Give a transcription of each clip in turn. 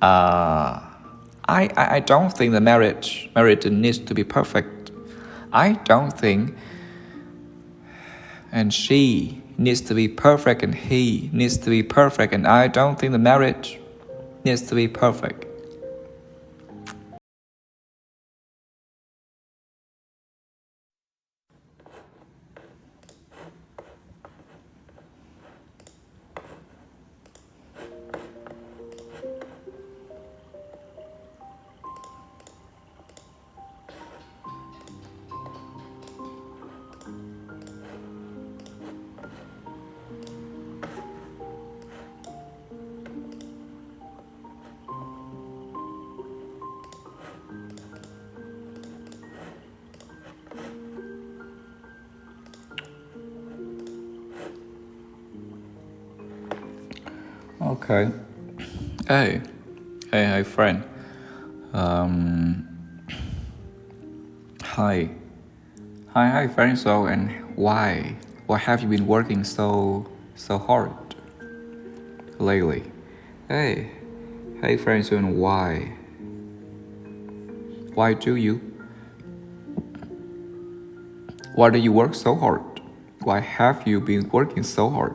Uh, I don't think the marriage needs to be perfect. I don't think, and she needs to be perfect, and he needs to be perfect, and I don't think the marriage needs to be perfect. Okay. Hey, friend. Hi, friend. So, and why have you been working so hard lately? Hey, friend. So, and why do you work so hard? Why have you been working so hard?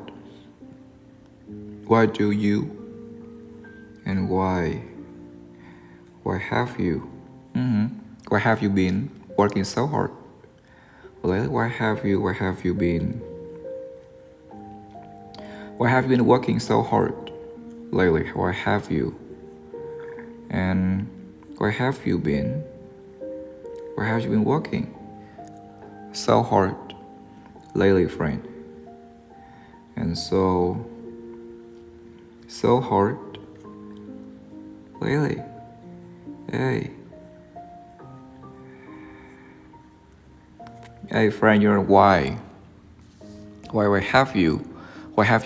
Why do you, and why have you? Why have you been working so hard? Lately, why have you been working so hard lately? Why have you? And why have you been working so hard lately, friend? And so hard lately. Hey, friend, you're why have you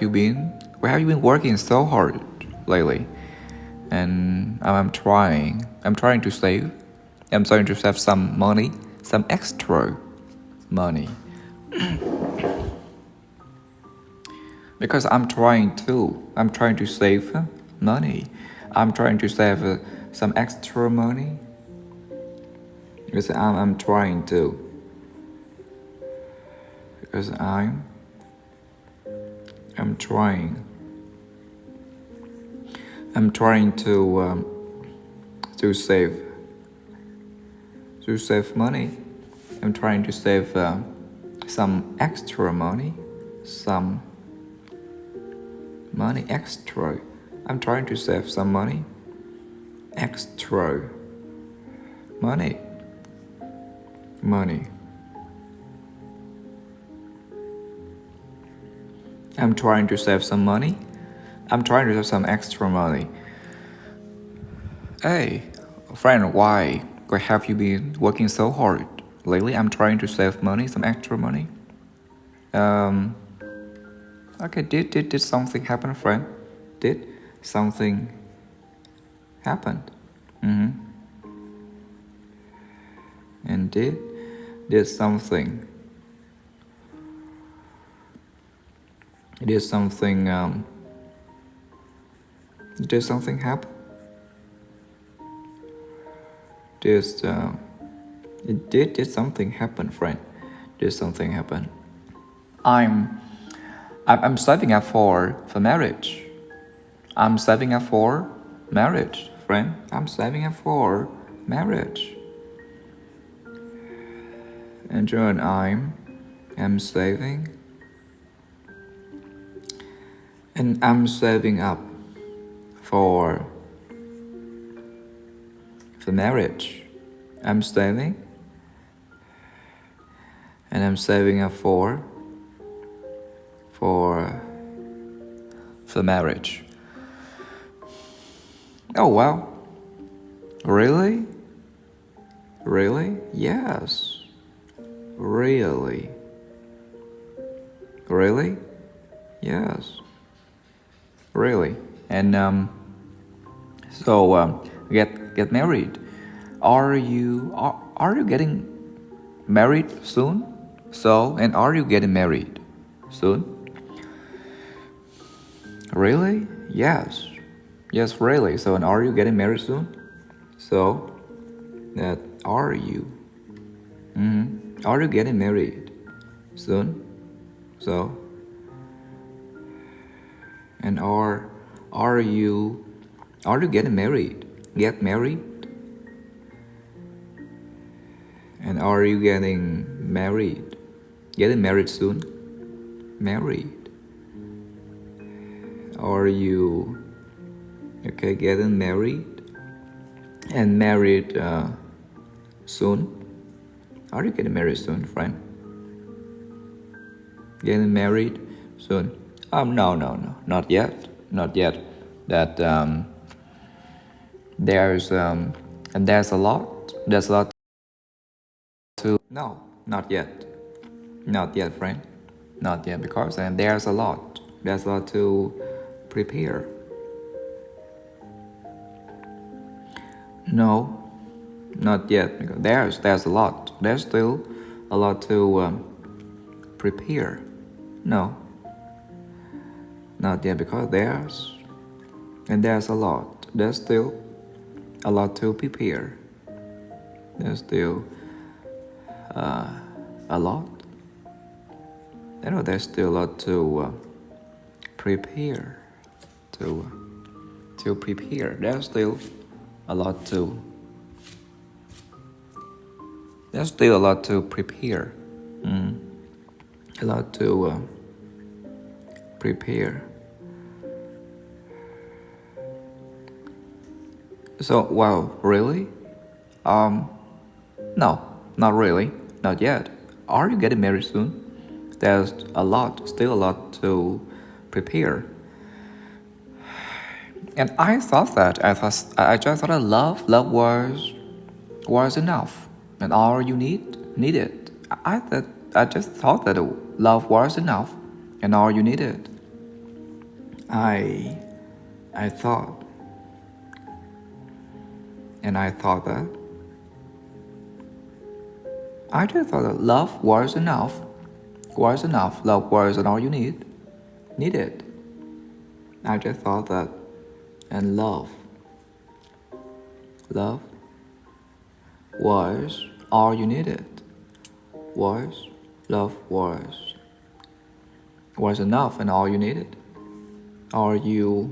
been working so hard lately? And I'm trying to save. I'm trying to save some money, some extra money. Because I'm trying to save money. I'm trying to save some extra money. Because I'm trying to. Because I'm trying to save money. I'm trying to save some extra money, some money extra. I'm trying to save some money, extra money. I'm trying to save some money. I'm trying to save some extra money. Hey, friend, why have you been working so hard lately? I'm trying to save money, some extra money. Okay, did something happen, friend? Did something happen? And did something happen? Did something happen, friend? Did something happen? I'm saving up for marriage. I'm saving up for marriage, friend. I'm saving up for marriage. And John, I'm saving. And I'm saving up for marriage. I'm saving. And I'm saving up for marriage. Oh wow. Really? Yes. Really? Yes. Really? And get married. Are you getting married soon? And are you getting married soon? Really? Yes. Yes, really. So, and are you getting married soon? So, that are you? Are you getting married soon? So, and are you getting married? Get married? And are you getting married? Getting married soon? Married. Are you getting married? And married soon? Are you getting married soon, friend? Getting married soon? No, not yet. That there's and there's a lot to no, not yet, friend, not yet, because there's a lot to prepare. No, not yet, because there's a lot. There's still a lot to prepare. No, not yet, because there's a lot. There's still a lot to prepare. There's still a lot. There's still a lot to prepare. To prepare. There's still a lot to. There's still a lot to prepare. A lot to prepare. So, wow, really? No, not really, not yet. Are you getting married soon? There's still a lot to prepare. And I just thought that love was enough, and all you needed. I just thought that love was enough, and all you needed. I thought, and I thought that. I just thought that love was enough. Love was all you needed. I just thought that. And love was all you needed. Love was enough and all you needed. All you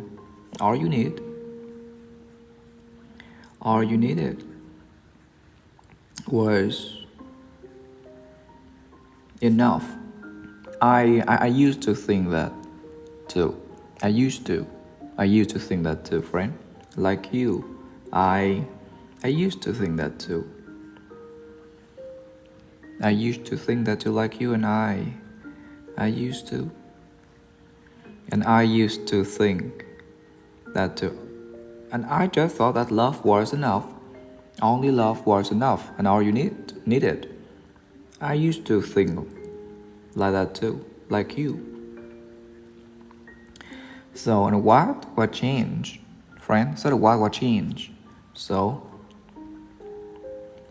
needed was enough. I used to think that too. I used to think that too, friend. Like you. I used to think that too. I used to think that too, like you, and I used to. And I used to think that too. And I just thought that love was enough. Only love was enough, and all you needed. I used to think like that too, like you. So, and what changed, friend? So, what changed? So,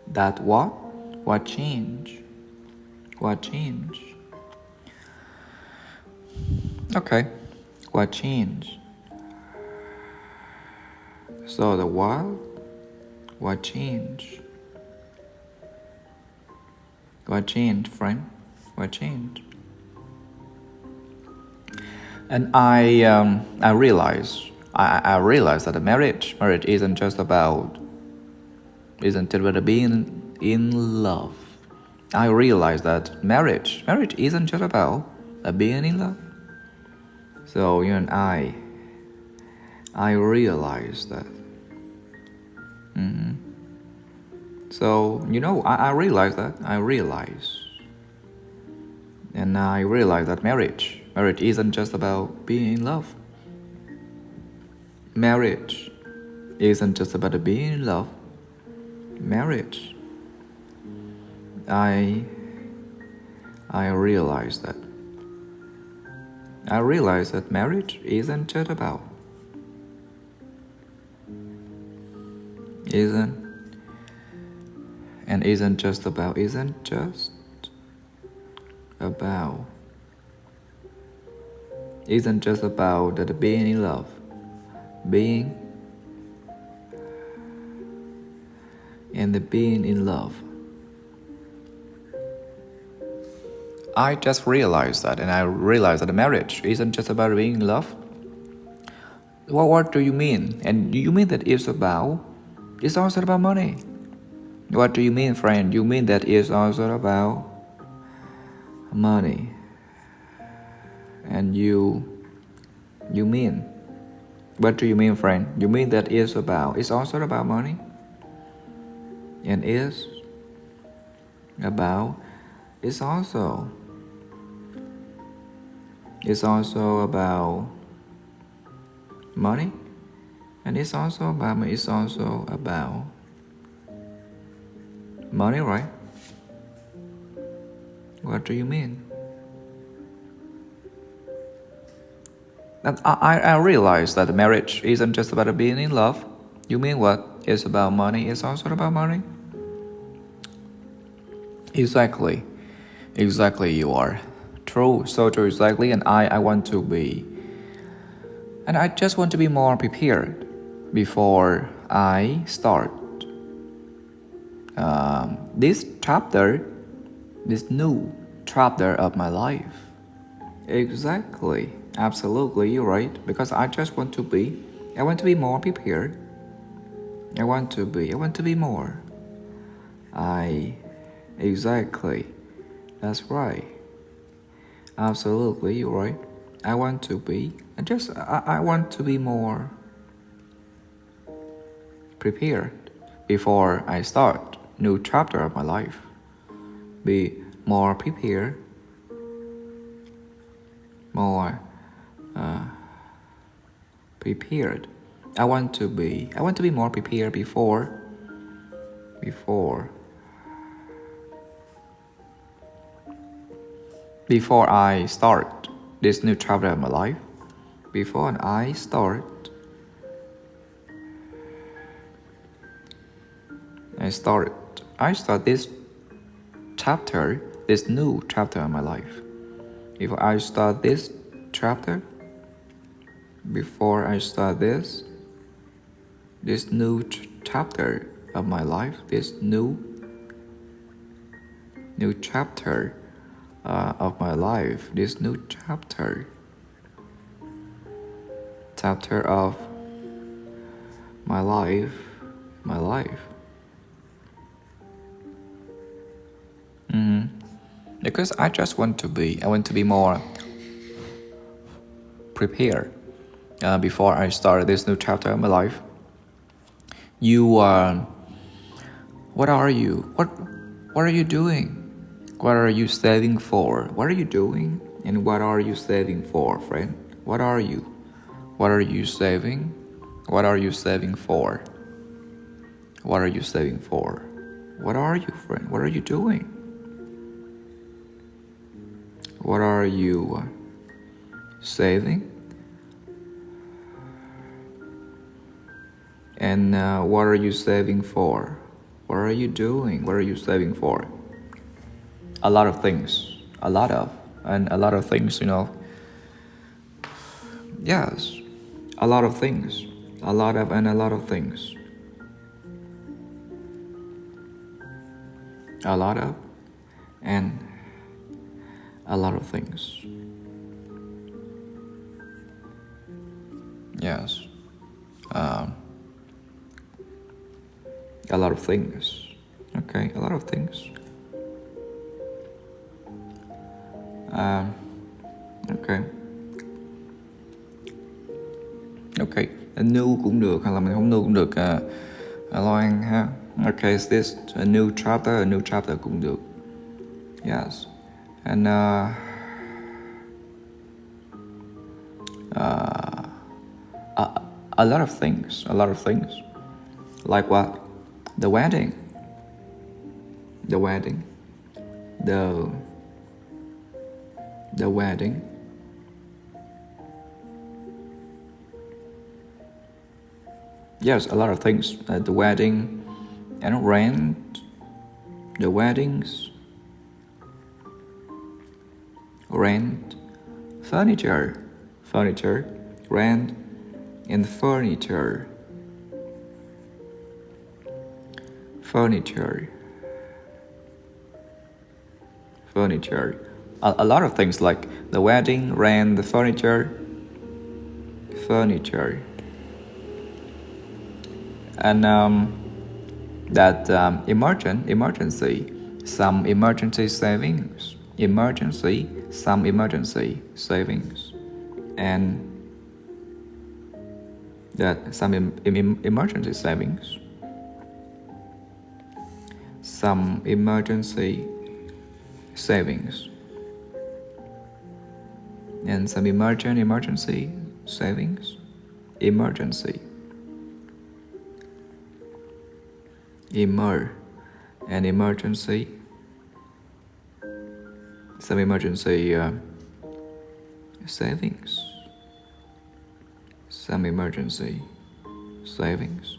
that what changed? What changed? Okay, what changed? So, the what changed? What changed, friend? What changed? And I realized that a marriage isn't just about being in love. I realized that marriage isn't just about being in love. So you and I realized that. So I realized that. And I realized that marriage isn't just about being in love. Marriage isn't just about being in love. Marriage. I realized that. I realized that marriage isn't just about. Isn't just about that being in love. Being and the being in love. I just realized that, and I realized that marriage isn't just about being in love. What do you mean? And you mean that it's also about money? What do you mean, friend? You mean that it's also about money? And you mean, what do you mean, friend? You mean that it's also about money? And it's also about money? And it's also about money, right? What do you mean? And I realize that marriage isn't just about being in love. You mean what? It's about money. It's also about money? Exactly, you are. True, so true, exactly. And I want to be. And I just want to be more prepared before I start this new chapter of my life. Exactly, absolutely, you're right. Because I want to be more prepared. I want to be more. Exactly, that's right. Absolutely, you're right. I want to be more prepared before I start new chapter of my life. Be more prepared, prepared. I want to be more prepared before I start this new chapter of my life. Before I start this chapter, this new chapter of my life. Before I start this chapter, before I start this new chapter of my life, this new chapter of my life, this new chapter of my life. Because I want to be more prepared before I start this new chapter of my life. What are you doing? What are you saving for? What are you doing? And what are you saving for, friend? What are you saving? What are you saving for? What are you saving for? What are you, friend? What are you doing? What are you saving? And what are you saving for? What are you doing? What are you saving for? A lot of things. A lot of things, Yes. A lot of things. A lot of things. A lot of and a lot of things. Yes. A lot of things. Okay, a lot of things. Okay. New cũng được, hoặc là mình không new cũng được. Loan ha. Okay, is this a new chapter cũng được. Yes. And a lot of things. Like what? The wedding. The wedding. Yes, a lot of things. The wedding and rent. The weddings. Rent. Furniture. Rent and furniture. furniture. A lot of things like the wedding, rent, the furniture. And emergency, some emergency savings. Some emergency savings. And that some emergency savings. Some emergency savings. And some emergency savings. Emergency. And emergency. Some emergency savings. Some emergency savings.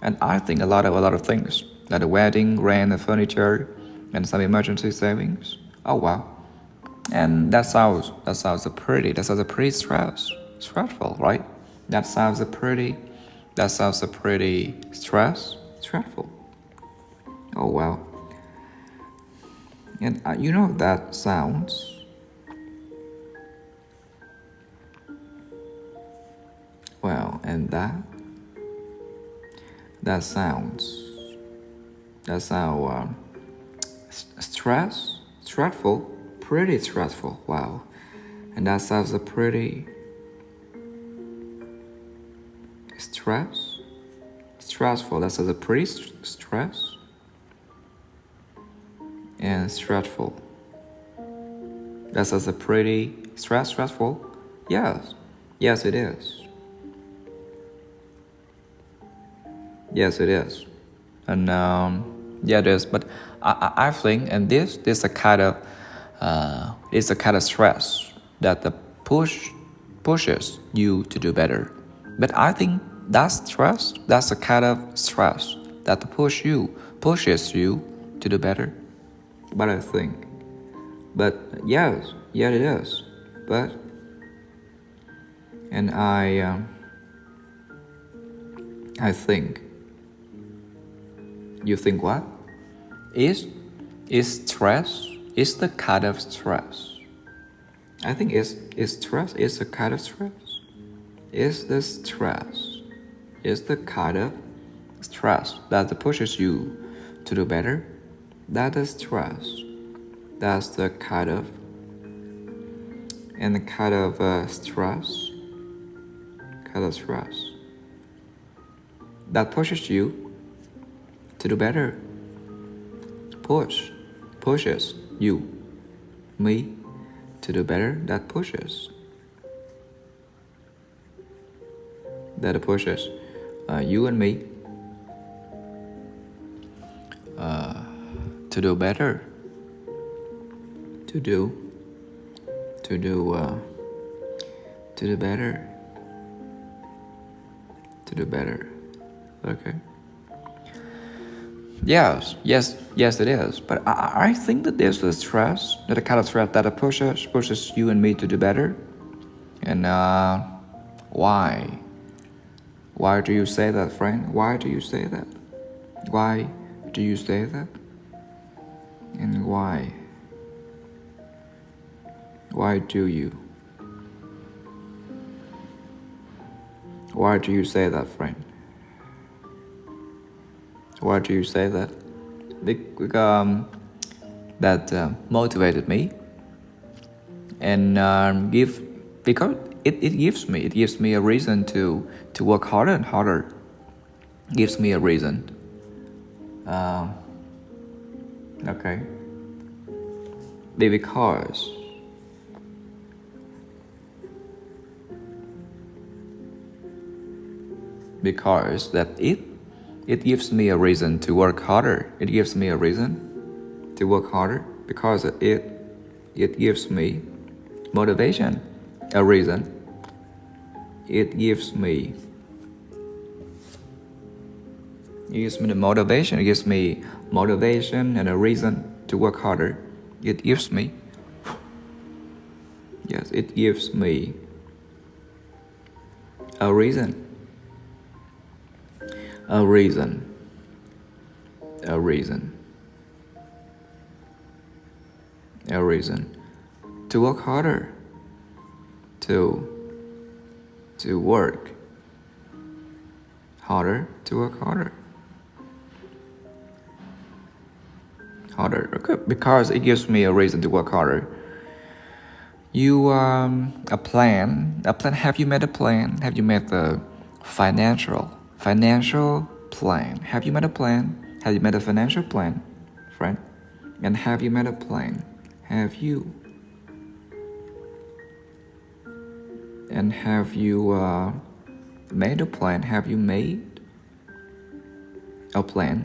And I think a lot of things, like the wedding, rent, the furniture, and some emergency savings. Oh wow. And that sounds pretty stressful, right? That sounds pretty stressful. Oh wow. And you know that sounds well, and that sounds stressful, pretty stressful. Wow. And that sounds a pretty stressful. That sounds a pretty stress and stressful. That sounds a pretty stressful. Yes it is. Yes it is. And yeah it is. But I think, and this is a kind of it's a kind of stress that pushes you to do better. But I think that's a kind of stress that pushes you to do better. But I think, yes it is. But, and I think, you think what? Is stress? Is the kind of stress? I think is stress is a kind of stress. Is the stress? Is the kind of stress that pushes you to do better? That is stress. That's the kind of, and the kind of stress that pushes you to do better. Pushes you, me, to do better. That pushes you and me to do better. To do better. Okay. Yes, it is. But I think that there's a stress, that a kind of stress that pushes you and me to do better. And why? Why do you say that, friend? Why do you say that? Why do you say that? And why? Why do you? Why do you say that, friend? Why do you say that? Because that motivated me, and because it gives me a reason to work harder and harder. Gives me a reason. Okay. Because that it gives me a reason to work harder. It gives me a reason to work harder because it gives me motivation, a reason. It gives me the motivation. It gives me motivation and a reason to work harder. It gives me. Yes, it gives me a reason. A reason A reason. A reason to work harder. To work harder. To work harder. Harder. Okay, because it gives me a reason to work harder. You a plan. Have you made a plan? Have you made the financial plan? Have you made a plan? Have you made a financial plan, friend? And have you made a plan? Have you? And have you made a plan? Have you made a plan?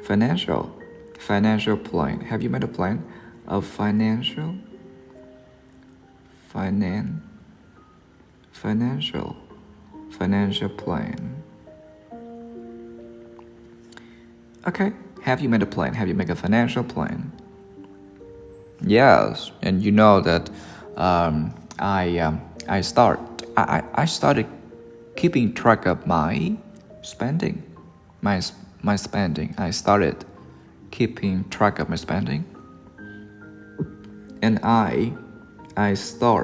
Financial plan. Have you made a plan of financial plan? Okay, have you made a plan? Have you made a financial plan? Yes, and you know that I started keeping track of my spending. My spending. I started keeping track of my spending. And I started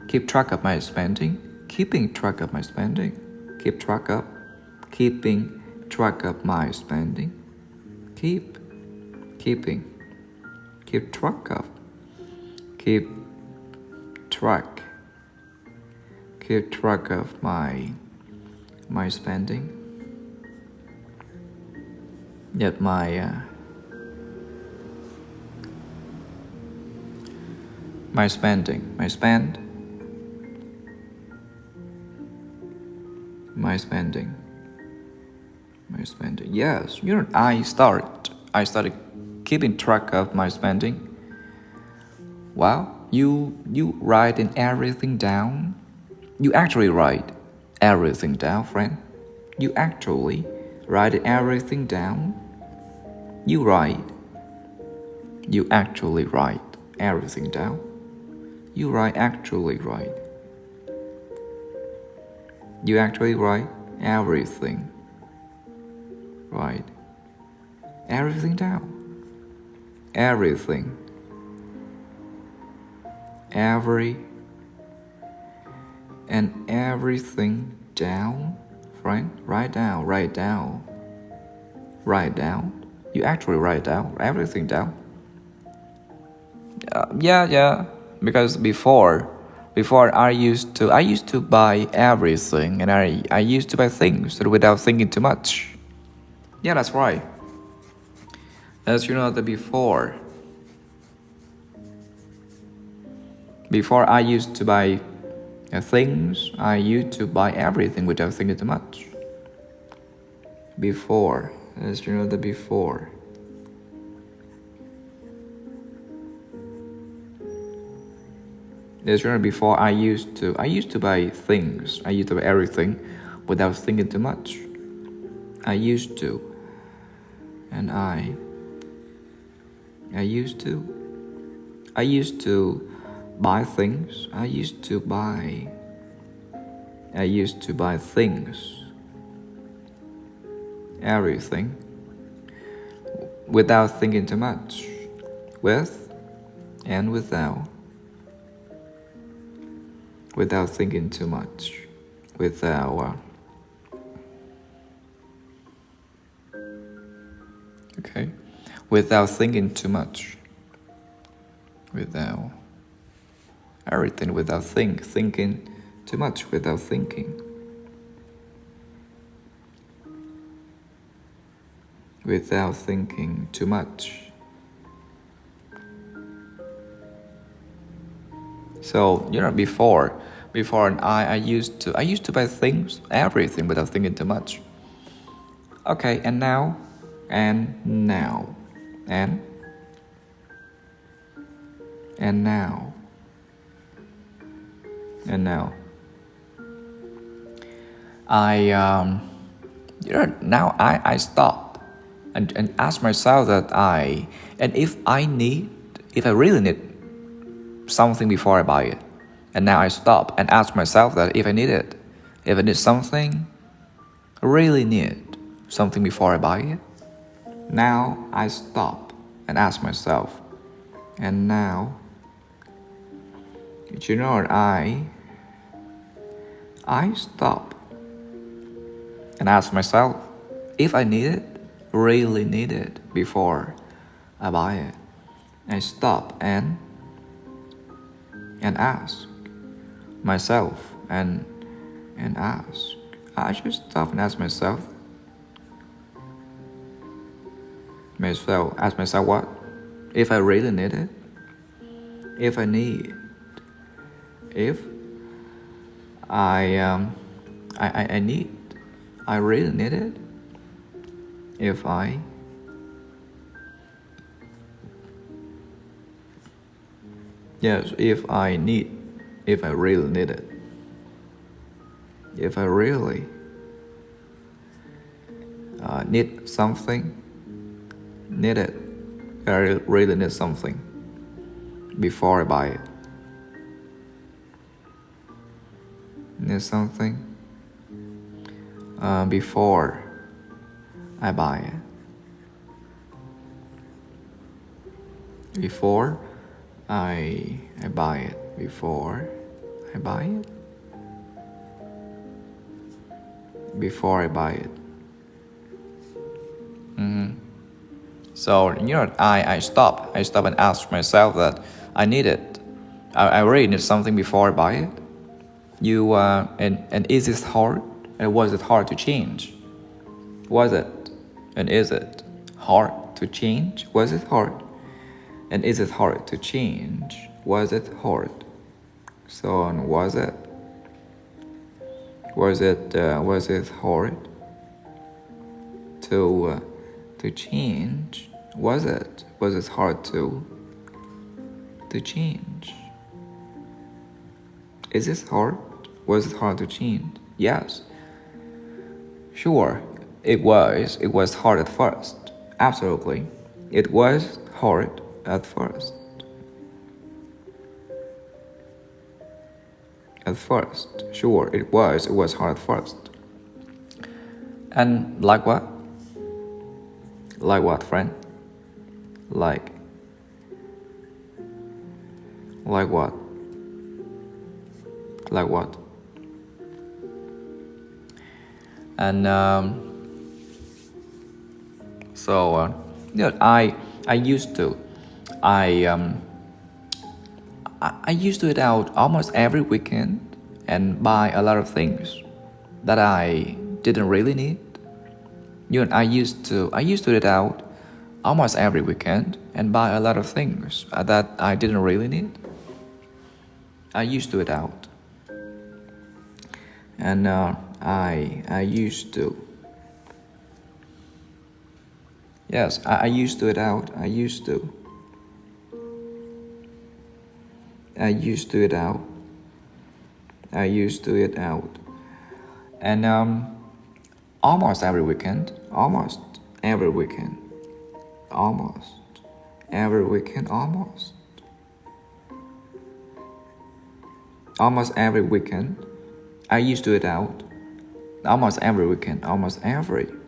keep track of my spending. Keeping track of my spending. Keeping track of my spending. Keep track of my spending. Yet my spending. Yes, I started keeping track of my spending. Wow, you write everything down. You actually write everything down, friend. You actually write everything down. You actually write everything down. You actually write everything. Write everything down. Everything. Everything down, friend. Write down. You actually write down everything down. Yeah. Because before I used to buy everything, and I used to buy things without thinking too much. Yeah, that's right. As you know, the before I used to buy things, I used to buy everything without thinking too much. Before, as you know, the before. As you know, before I used to buy things, I used to buy everything without thinking too much. I used to, and I used to buy things. I used to buy things, everything, without thinking too much. With and without thinking too much. Okay, without thinking too much. Without everything, without thinking too much, without thinking. Without thinking too much. So before I used to buy things, everything without thinking too much. Okay, and now I stop and ask myself that if I really need something before I buy it, And now I stop and ask myself that if I need something, really need something before I buy it. Now I stop and ask myself. And now, you know what, I stop and ask myself if I need it, really need it before I buy it. I stop and ask myself and ask. I just stop and ask myself. Ask myself what? If I really need it. If I need. If I need. I really need it. If I need. If I really need it. If I really need something, need it. I really need something before I buy it. Need something before I buy it. Before I buy it. Before I buy it. Before I buy it. So, you know, I stop and ask myself that I need it. I really need something before I buy it. And is it hard? And was it hard to change? Was it? And is it hard to change? Was it hard? And is it hard to change? Was it hard? So, was it? Was it hard to change? Was it hard to change? Is it hard? Was it hard to change? Yes. Sure, it was. It was hard at first. Absolutely. It was hard at first. At first. Sure, it was. It was hard at first. And like what? Like what, friend? Like what? Like what? And I used to eat out almost every weekend and buy a lot of things that I didn't really need. I used to eat out almost every weekend and buy a lot of things that I didn't really need. I used to eat out. And I used to. Yes, I used to eat out. I used to eat out. I used to eat out. And almost every weekend. Almost every weekend. Almost every weekend. Almost every weekend. I used to eat out. Almost every weekend. Almost every weekend.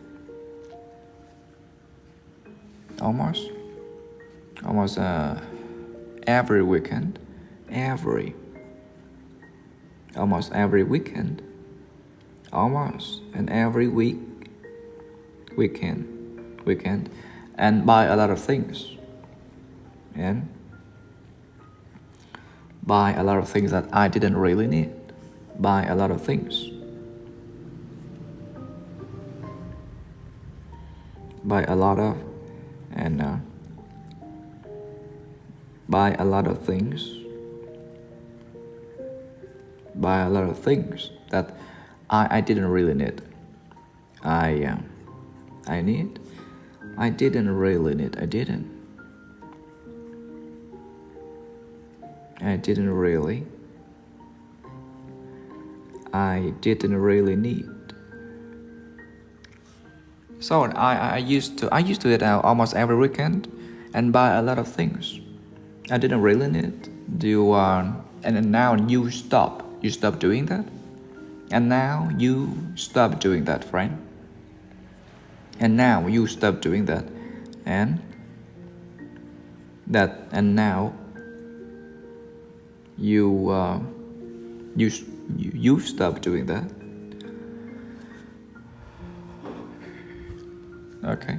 Almost every weekend. Almost and every weekend. And buy a lot of things. And buy a lot of things that I didn't really need. Buy a lot of things. Buy a lot of buy a lot of things. Buy a lot of things that I didn't really need. I didn't really need. I didn't really need. So I used to eat out almost every weekend and buy a lot of things I didn't really need. and now you stop doing that, and now you stop doing that, friend, and now you stop doing that, and now you stop doing that. Okay.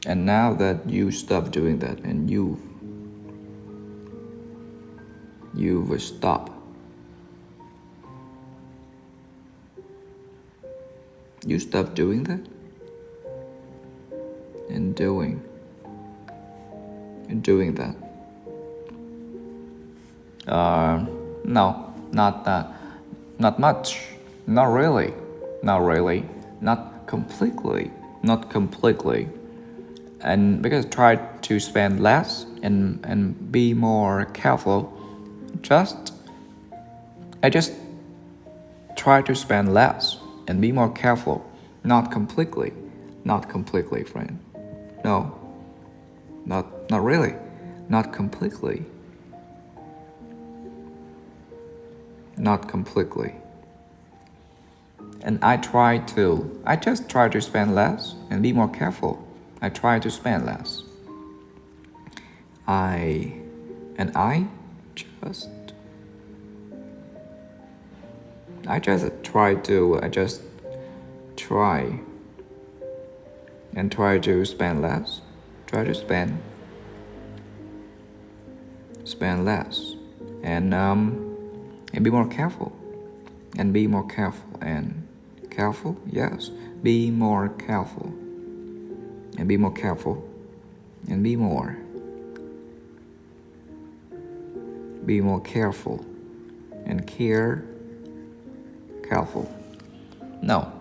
And now that you stop doing that, and you will stop. You stop doing that and doing that. No, not much. Not really. Not completely. And because try to spend less and be more careful. I just try to spend less and be more careful. Not completely, friend. No, not really. Not completely. And I just try to spend less and be more careful. I try to spend less. I just try to spend less. Try to spend less and be more careful. And be more careful and careful, yes. Be more careful. And be more careful. And be more careful. And careful. No,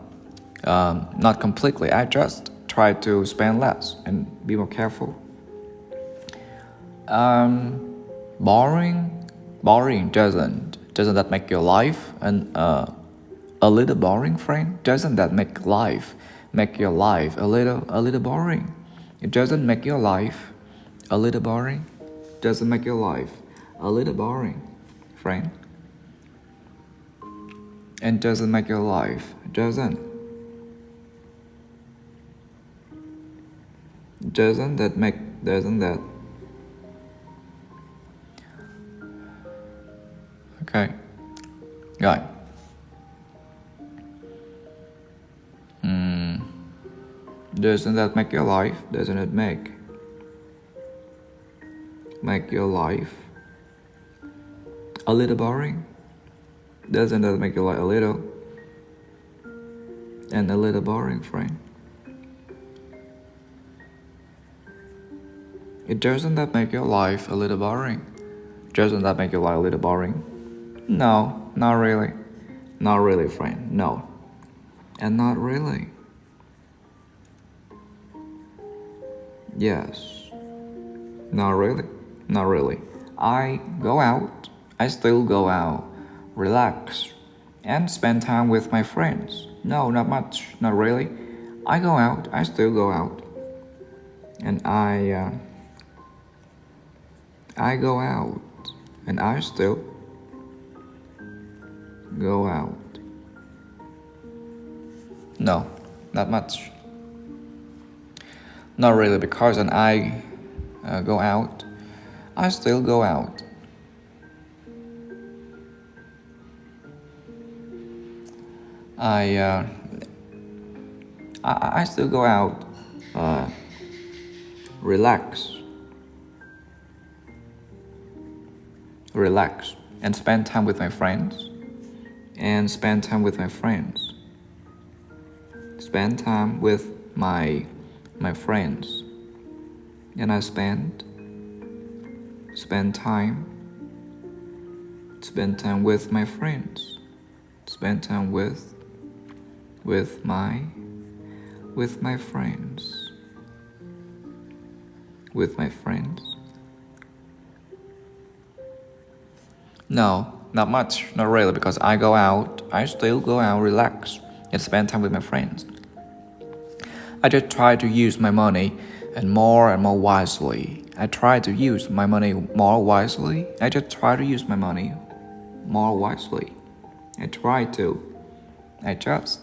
not completely. I just try to spend less and be more careful. Boring doesn't that make your life a little boring, friend? Doesn't that make your life a little boring? It doesn't make your life a little boring. Doesn't make your life a little boring, friend. And doesn't make your life doesn't that okay, right. Doesn't that make your life? Doesn't it make your life a little boring? Doesn't that make your life a little boring, friend? It doesn't that make your life a little boring? Doesn't that make your life a little boring? No, not really. Not really, friend. No. And not really. Yes. Not really. I still go out, relax, and spend time with my friends. No, not much, not really. I still go out. And I go out, and I still go out. No, not much. Not really, because when I go out, I still go out. I still go out, relax, and spend time with my friends. Spend time with my friends. And I spend time with my friends. Spend time with my friends. With my friends. No, not much, not really, because I still go out, relax, and spend time with my friends. I just try to use my money and more wisely. I try to use my money more wisely. I just try to use my money more wisely. I try to. I just.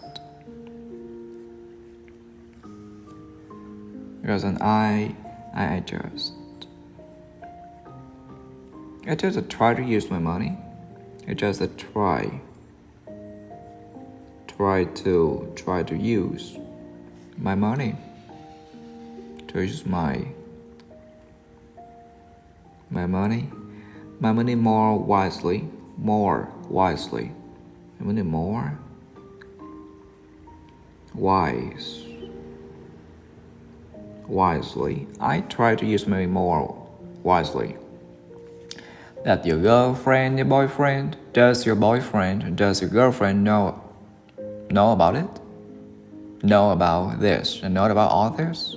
Because an I adjust. I just try to use my money. I just try to use my money. To use my money more wisely. My money more wisely. I try to use money more wisely. That your girlfriend, your boyfriend, does your girlfriend know about it? Know about this and know about all this?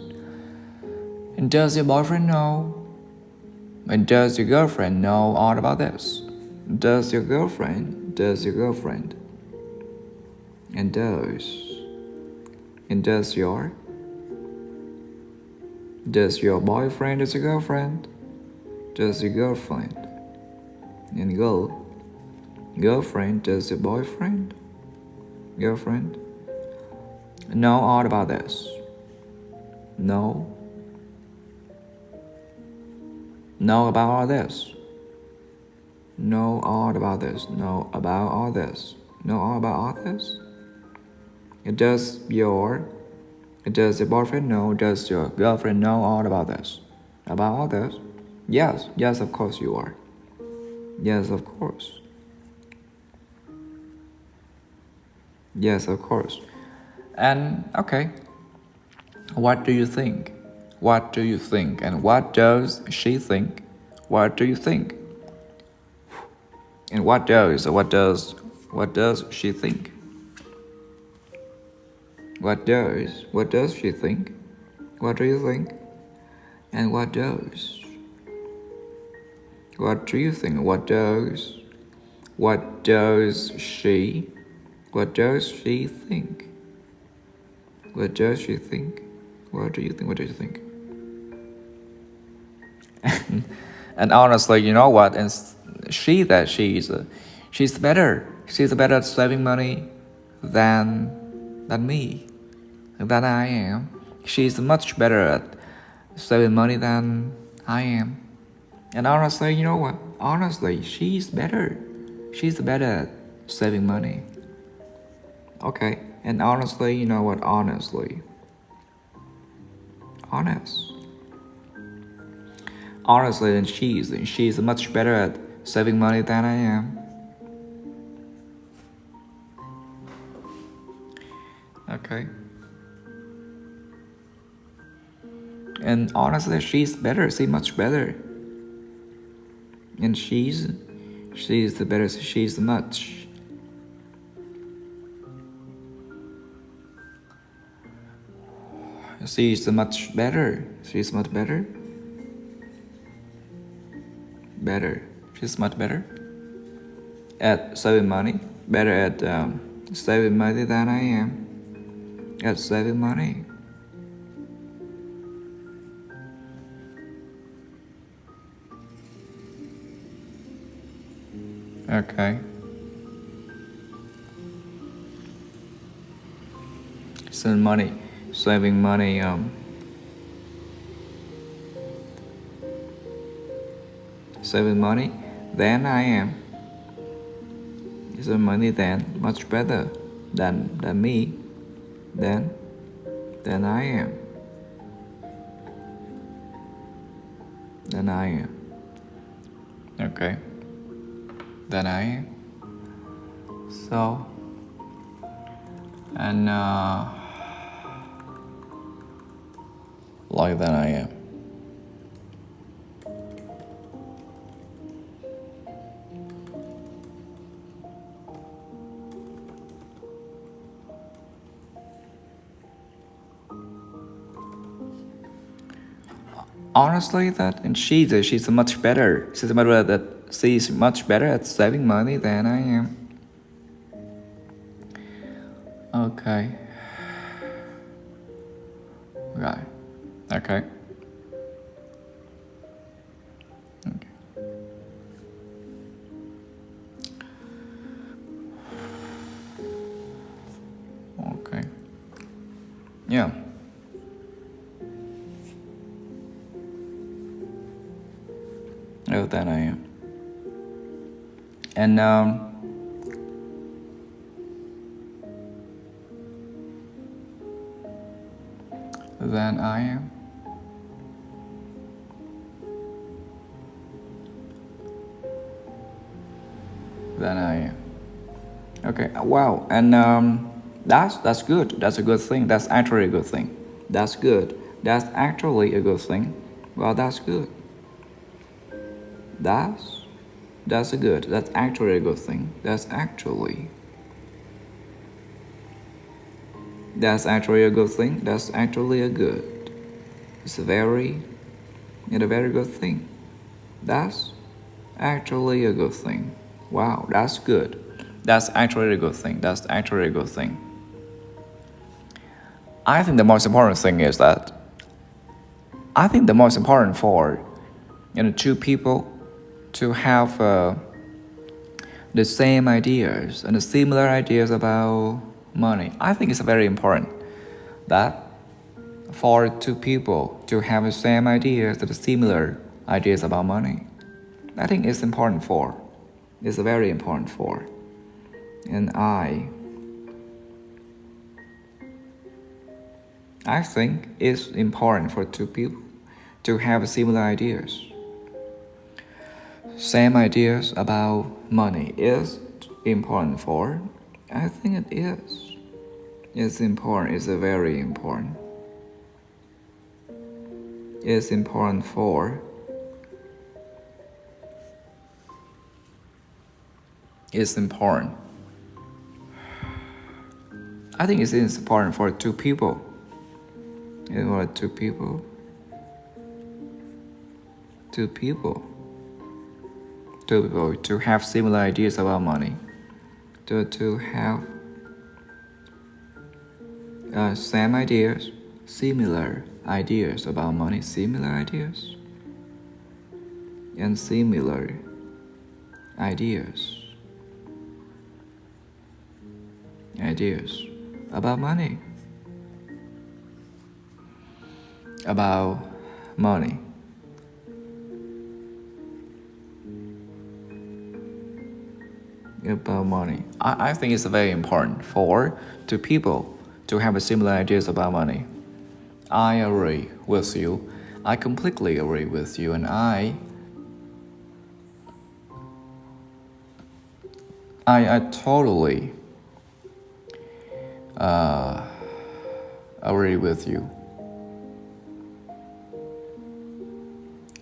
And does your boyfriend know? And does your girlfriend know all about this? Does your girlfriend? And does your boyfriend, does your girlfriend? Does your girlfriend? And girlfriend, does your boyfriend? Girlfriend? Know all about this? Know about all this? Know all about this? Know about all this? Know all about all this? Does your boyfriend know? Does your girlfriend know all about this? About all this? Yes, of course you are. Yes, of course. Yes, of course. And okay, what do you think? What do you think? And what does she think? What do you think? And what does she think? What does she think? What do you think? And what do you think? What does she think? What does she think? What do you think? And honestly, you know what? And she's better. She's better at saving money than me, than I am. She's much better at saving money than I am. And honestly, you know what? Honestly, she's better. She's better at saving money. Okay. And honestly, you know what? Honestly, then she's much better at saving money than I am. Okay. And honestly, she's much better. And she's the better, she's the much. She's much better. She's much better. She's much better at saving money. Better at saving money than I am. At saving money. Okay. Saving money. Saving money than I am. Saving money than much better than me. Than I am. Than I am. Okay. Than I am. So and like than I am. Honestly, she's much better. She's much better at saving money than I am. Okay. Right. Okay. Yeah. Oh, that I am. And than I am. Than I am. Okay. Wow. And that's good. That's a good thing. That's actually a good thing. That's good. That's actually a good thing. Well, that's good. That's a good. That's actually a good thing. That's actually a good thing. That's actually a good. It's a very good thing. That's actually a good thing. Wow, that's good. That's actually a good thing. That's actually a good thing. I think the most important thing is that I think the most important for two people to have the same ideas and the similar ideas about money. I think it's very important that for two people to have the same ideas and the similar ideas about money. I think it's important for. It's very important for. And I think it's important for two people to have similar ideas. Same ideas about money is important for. I think it is. It's important. It's very important. It's important for. It's important. I think it's important for two people. For two people. Two people to have similar ideas about money. To have same ideas, similar ideas about money, similar ideas, and similar ideas about money, about money. About money. I think it's very important for two people to have similar ideas about money. I agree with you. I completely agree with you, and I totally agree with you.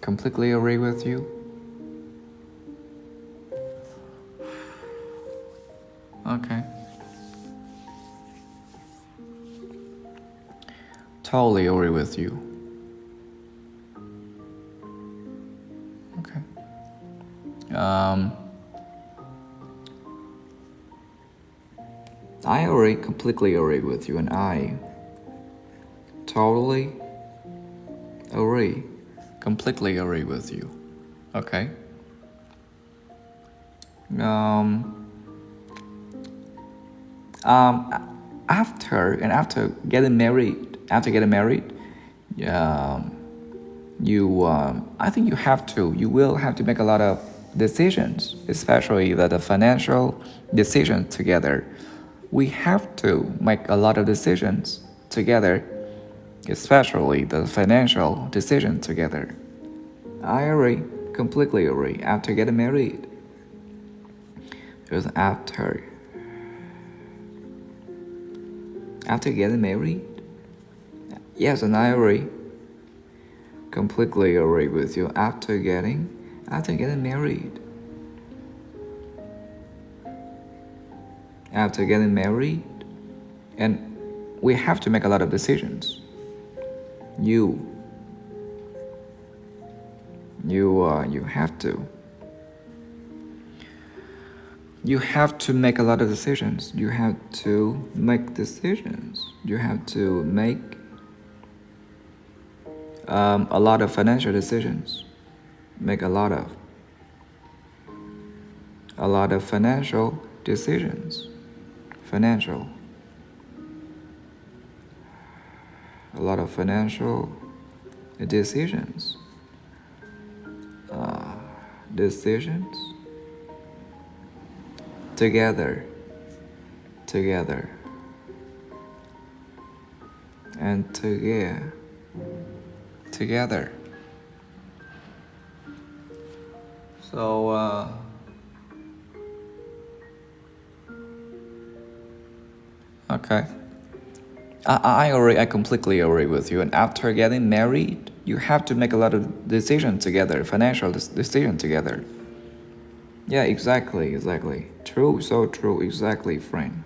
Completely agree with you. Okay. Totally agree with you. Okay. I completely agree with you, and I totally agree, completely agree with you. Okay. After getting married, I think you will have to make a lot of decisions, especially the financial decisions together. We have to make a lot of decisions together, especially the financial decisions together. I agree, completely agree. After getting married, because after getting married, yes, and I agree, completely agree with you. After getting married, and we have to make a lot of decisions. You have to make a lot of decisions. You have to make decisions. You have to make a lot of financial decisions. Make a lot of financial decisions. Financial. a lot of financial decisions. Decisions together, and together. So okay, I agree. I completely agree with you. And after getting married, you have to make a lot of decisions together, financial decisions together. Yeah, exactly. True, so true, exactly, friend.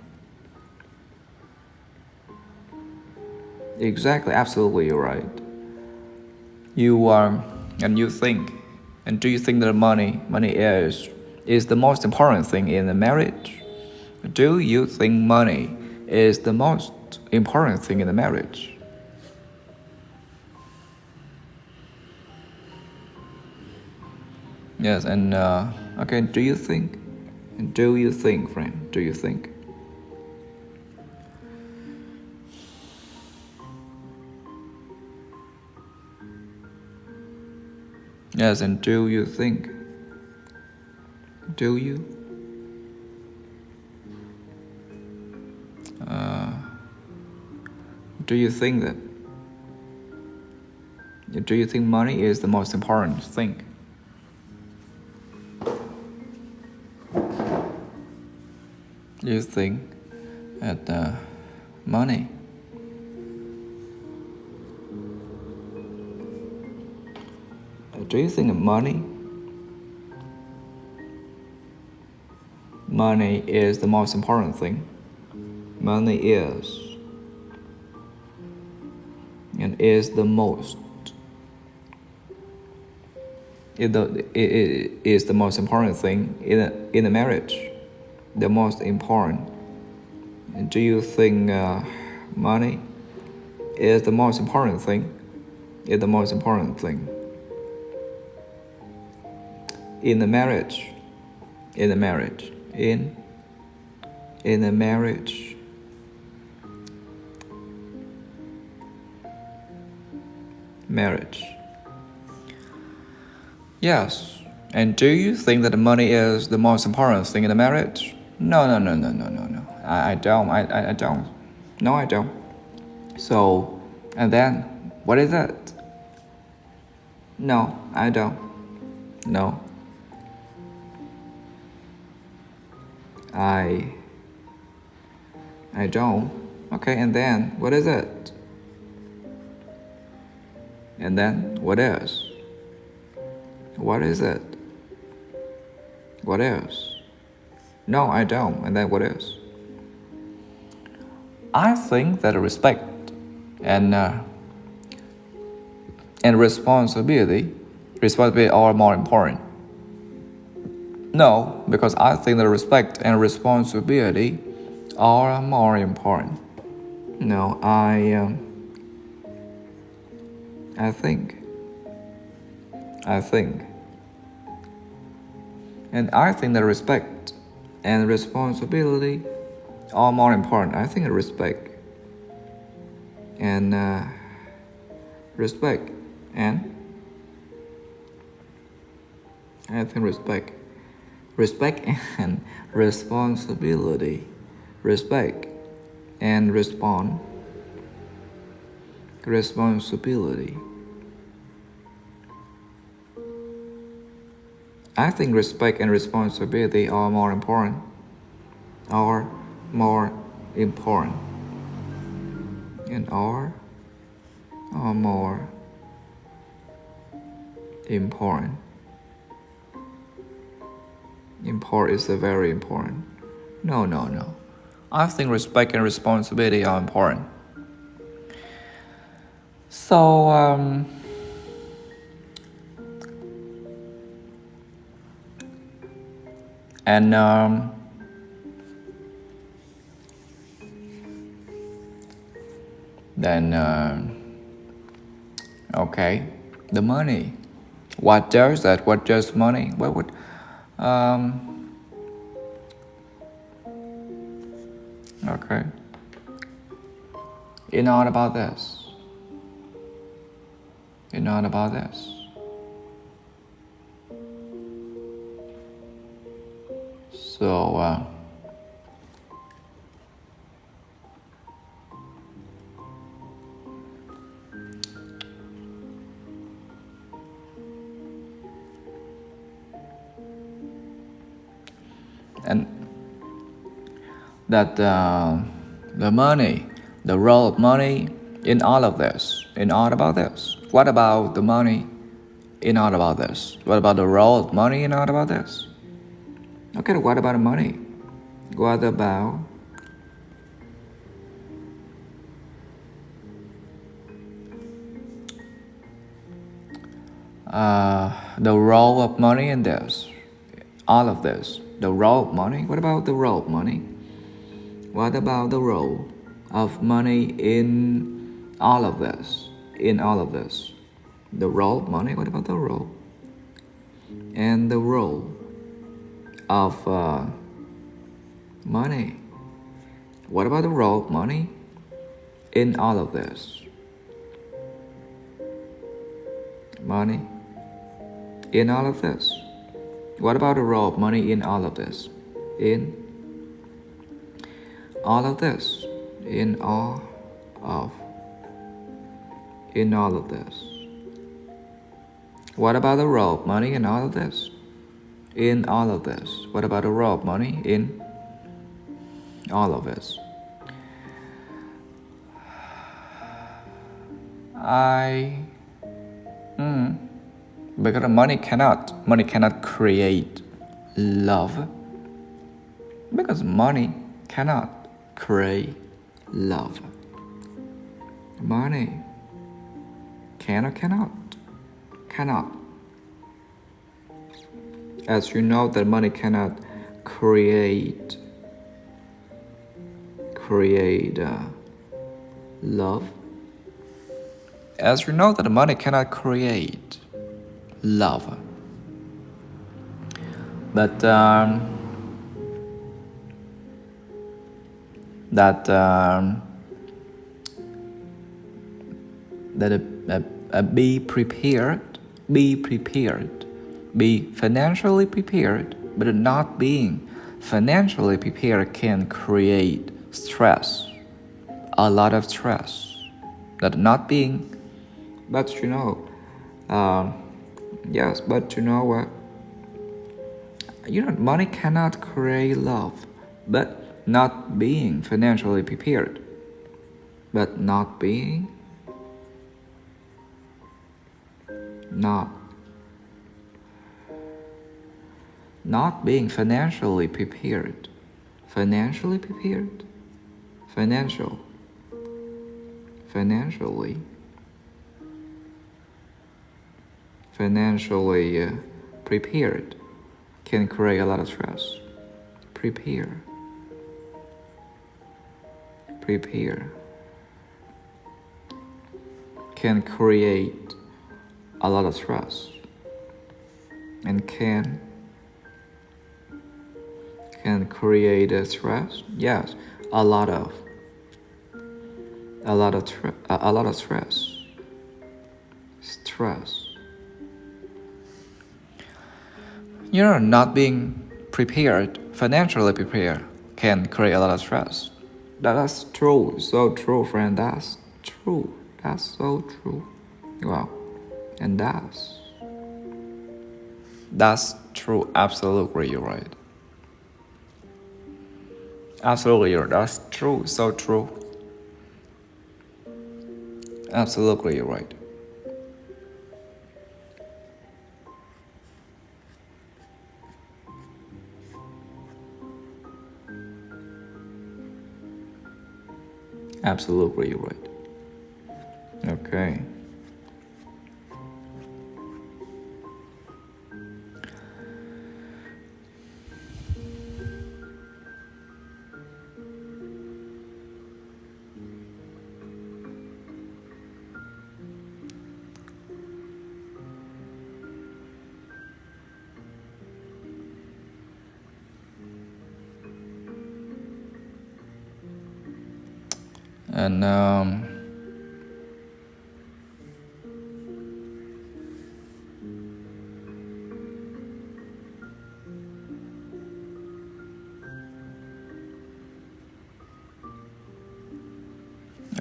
Exactly, absolutely, you're right. You and you think, and do you think that money is the most important thing in a marriage? Do you think money is the most important thing in a marriage? Yes, and okay, do you think, friend, do you think? Yes, and do you think? Do you? Do you think that? Do you think money is the most important thing? Do you think that money? Do you think money is the most important thing? Money is, and is the most. It is the most important thing in a marriage. The most important. Do you think money is the most important thing? Is the most important thing in the marriage? In the marriage. In a marriage. Marriage. Yes. And do you think that money is the most important thing in a marriage? No. I don't. I don't. No, I don't. So, and then, what is it? No, I don't. No. I don't. Okay, and then, what is it? And then, what is? What is it? What is? No, I don't. And then what is? I think that respect and responsibility are more important. No, because I think that respect and responsibility are more important. No, I think. And I think that respect and responsibility are more important. I think respect and respect and I think respect and responsibility, respect and responsibility. I think respect and responsibility are more important. And are more important. Important is very important. No. I think respect and responsibility are important. So, and then okay, the money. What does that? What does money? What would okay. You know about this. It's not about this. So, and that the money, the role of money in all of this, in all about this. What about the money in all about this? What about the role of money in all about this? Okay, what about money? What about the role of money in this? All of this. The role of money? What about the role of money? What about the role of money in all of this? In all of this. The role of money? What about the role? And the role of money. What about the role of money in all of this? Money in all of this. What about the role of money in all of this? In all of this. In all of this. What about the role of money in all of this? In all of this. What about the role of money in all of this? Because money cannot create love. Because money cannot create love. Money cannot. As you know that money cannot create love. As you know that money cannot create love. But be prepared, be financially prepared, but not being financially prepared can create stress, a lot of stress. That not being, but you know, yes, but you know what? Money cannot create love, but not being financially prepared, but not being financially prepared. Financially prepared? Financially prepared can create a lot of stress. Prepare can create a lot of stress and can create a stress. Yes, a lot of stress. Not being prepared, financially prepared, can create a lot of stress. That's true, so true, friend. That's true. That's so true. Wow, and that's true. Absolutely, you're right. Absolutely, that's true, so true. Absolutely, you're right. Absolutely, you're right. Okay. And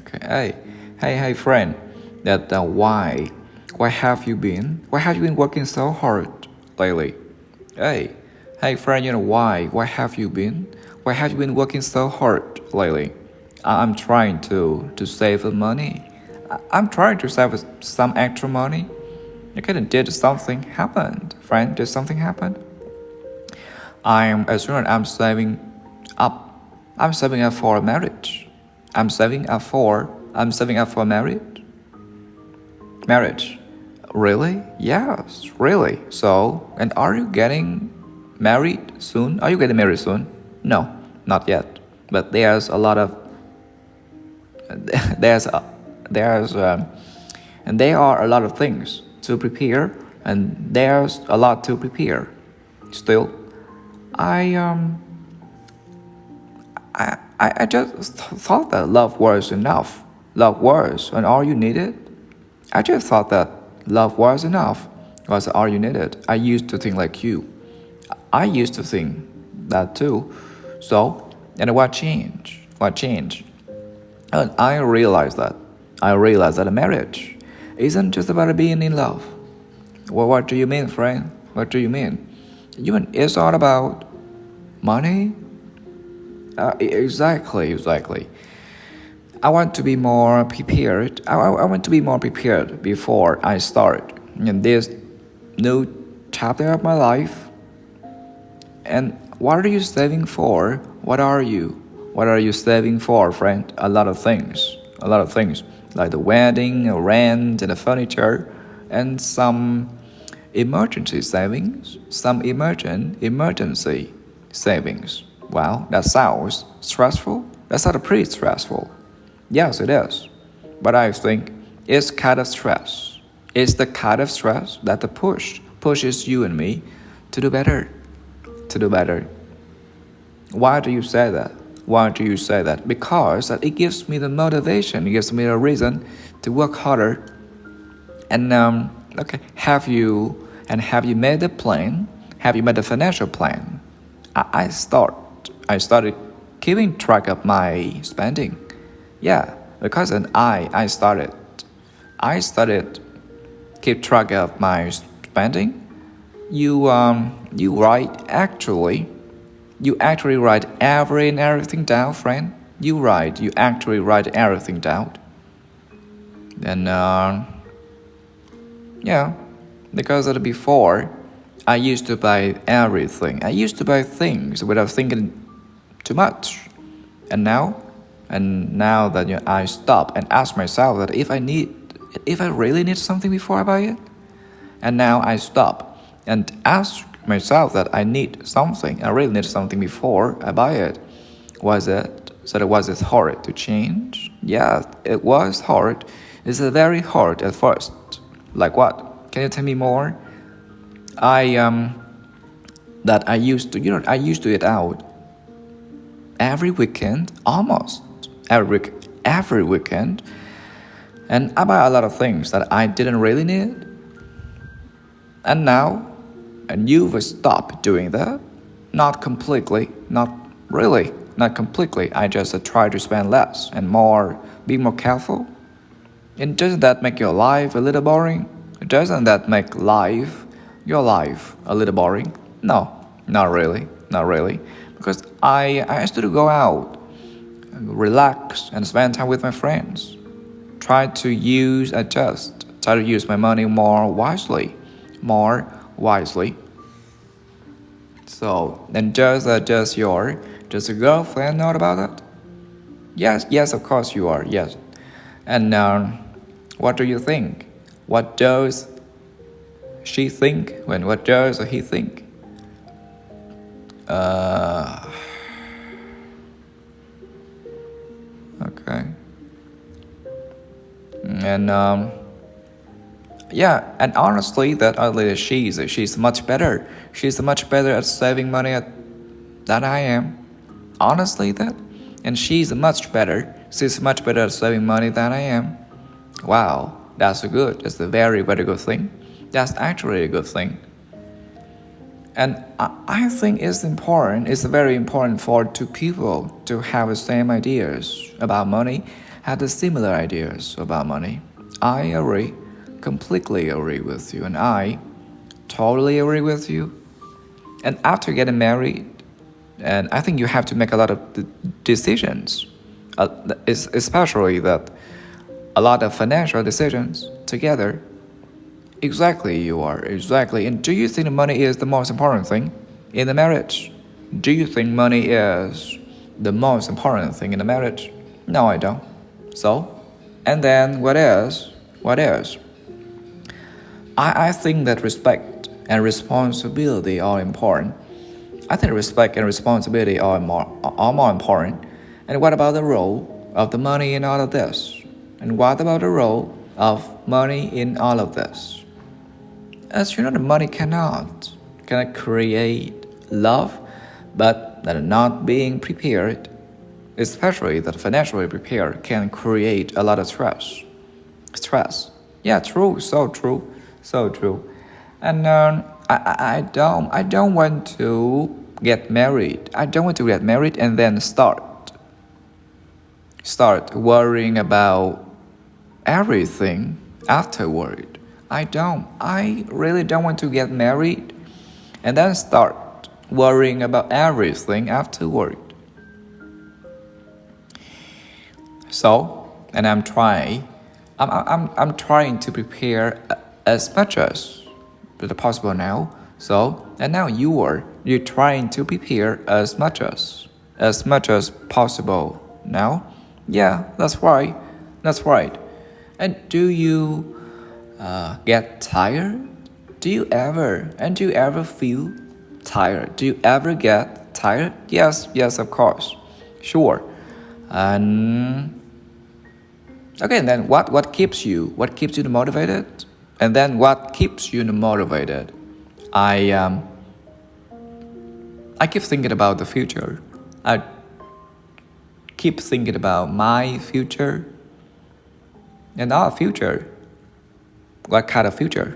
Okay, hey, friend. That why have you been? Why have you been working so hard lately? Hey, friend. Why have you been? Why have you been working so hard lately? I'm trying to save the money. I'm trying to save some extra money. Okay, did something happen, friend? Did something happen? I'm saving up. I'm saving up for a marriage. I'm saving up for marriage. Marriage. Really? Yes, really. So, and are you getting married soon? Are you getting married soon? No, not yet. But there's a lot of and there are a lot of things to prepare, and there's a lot to prepare. Still, I just thought that love was enough. Love was and all you needed. I just thought that love was enough, was all you needed. I used to think like you. I used to think that too. So, and what changed? What changed? And I realized that a marriage isn't just about being in love. Well, what do you mean, friend? What do you mean? You mean it's all about money? Exactly. I want to be more prepared. I want to be more prepared before I start in this new chapter of my life. And what are you saving for? What are you saving for, friend? A lot of things, like the wedding, rent, and the furniture, and some emergency savings, some emergency savings. Wow, that sounds stressful. That sounds pretty stressful. Yes, it is. But I think it's kind of stress. It's the kind of stress that pushes you and me to do better. Why do you say that? Because it gives me the motivation, it gives me a reason to work harder. And okay, have you made a plan? Have you made a financial plan? I started keeping track of my spending. Yeah, because I started keep track of my spending. You actually write everything down, friend. You actually write everything down. Then yeah, because before I used to buy everything. I used to buy things without thinking too much. And now that I stop and ask myself that if I really need something before I buy it. And now I stop and ask myself that I really need something before I buy it. Was it hard to change? Yeah, it was hard. It's very hard at first. Like what? Can you tell me more? I used to eat out every weekend, almost every weekend, and I buy a lot of things that I didn't really need. And now, you will stop doing that. Not completely. I just try to spend less and be more careful. And doesn't that make your life a little boring? Doesn't that make your life a little boring? No, not really. Because I still go out, relax, and spend time with my friends. Try to use my money more wisely. So, and does your girlfriend know about that? Yes, of course you are. Yes, and what do you think? What does she think? What does he think? Okay. And yeah, and honestly, she's much better. She's much better at saving money than I am. Honestly, and she's much better. She's much better at saving money than I am. Wow, that's a very, very good thing. That's actually a good thing. And I think it's very important for two people to have the same ideas about money. had the similar ideas about money. I agree, completely agree with you, and I totally agree with you. And after getting married, and I think you have to make a lot of decisions, especially that a lot of financial decisions together. Exactly, you are, exactly. And do you think money is the most important thing in the marriage? Do you think money is the most important thing in the marriage? No, I don't. So, and then what is? What is? I think that respect and responsibility are important. I think respect and responsibility are more important. And what about the role of the money in all of this? And what about the role of money in all of this? As you know, the money cannot create love, but that not being prepared, especially that financially prepared, can create a lot of stress. Yeah, true, so true, so true. And I don't want to get married. I don't want to get married and then start worrying about everything afterward. I really don't want to get married and then start worrying about everything afterward. So, and I'm trying to prepare as much as possible now. So, and now you're trying to prepare as much as possible now. Yeah, that's right. And do you get tired? Do you ever feel tired? Do you ever get tired? Yes, of course, sure. And okay, and then what keeps you motivated? And then what keeps you motivated? I keep thinking about the future. I keep thinking about my future and our future. What kind of future?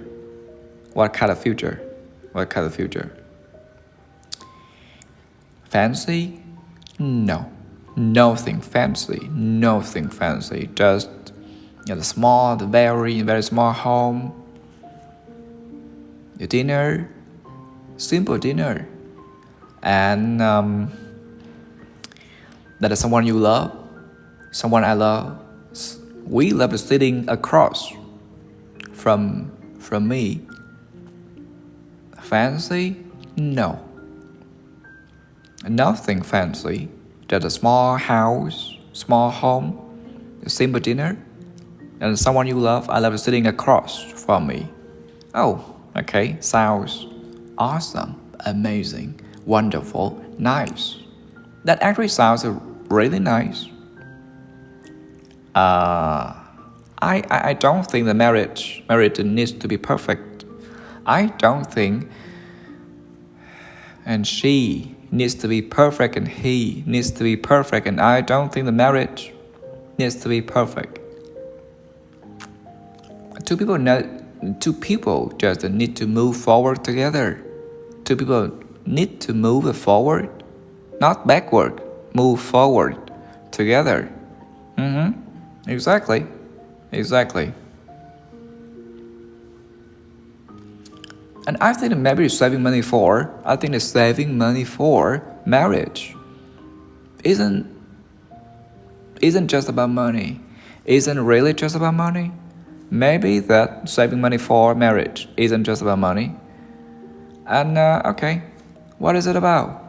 Fancy? No. Nothing fancy. Just the very small home. The dinner, simple dinner, and that is someone you love, someone I love. We love sitting across from me. Fancy? No. Nothing fancy. Just a small house, small home, a simple dinner, and someone you love. I love sitting across from me. Oh, okay, sounds awesome, amazing, wonderful, nice. That actually sounds really nice. I don't think the marriage needs to be perfect. I don't think, and she needs to be perfect, and he needs to be perfect, and I don't think the marriage needs to be perfect. Two people just need to move forward together. Two people need to move forward, not backward. Move forward together. Exactly. And I think that maybe saving money for marriage isn't just about money. Isn't really just about money. Maybe that saving money for marriage isn't just about money. And okay, what is it about?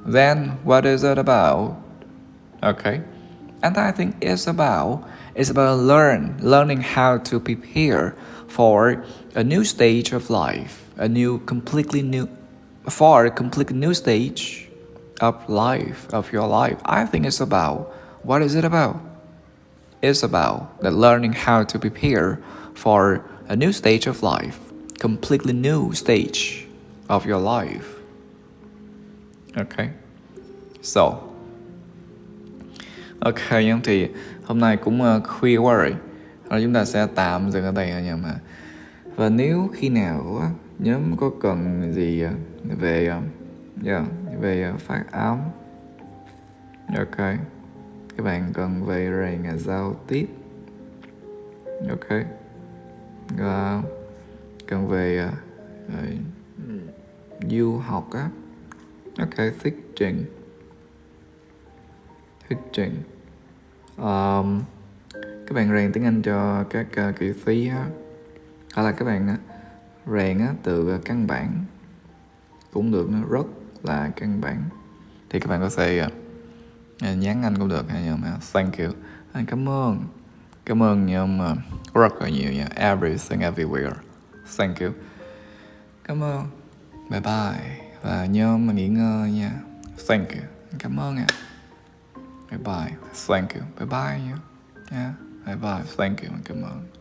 Then what is it about? Okay, and I think it's about learning how to prepare for a new stage of life, a completely new stage of your life. I think it's about, what is it about? It's about the learning how to prepare for a new stage of life, completely new stage of your life. Okay, so ok, thì hôm nay cũng khuya quá rồi, chúng ta sẽ tạm dừng ở đây anh em ạ. Và nếu khi nào nhóm có cần gì về phát âm, ok, các bạn cần về rèn giao tiếp. Ok. Cần về du học á. Ok, thuyết trình. Các bạn rèn tiếng Anh cho các kỹ phí á, hay là các bạn rèn từ căn bản cũng được, nó rất là căn bản. Thì các bạn có thể nhắn anh cũng được, nhưng mà thank you, anh cảm ơn nhưng mà rất là nhiều nha, everything everywhere, thank you, cảm ơn, bye bye, và nhớ mà nghỉ ngơi nha, thank you, cảm ơn ạ, bye bye, thank you, bye bye nha, bye bye, thank you, cảm ơn.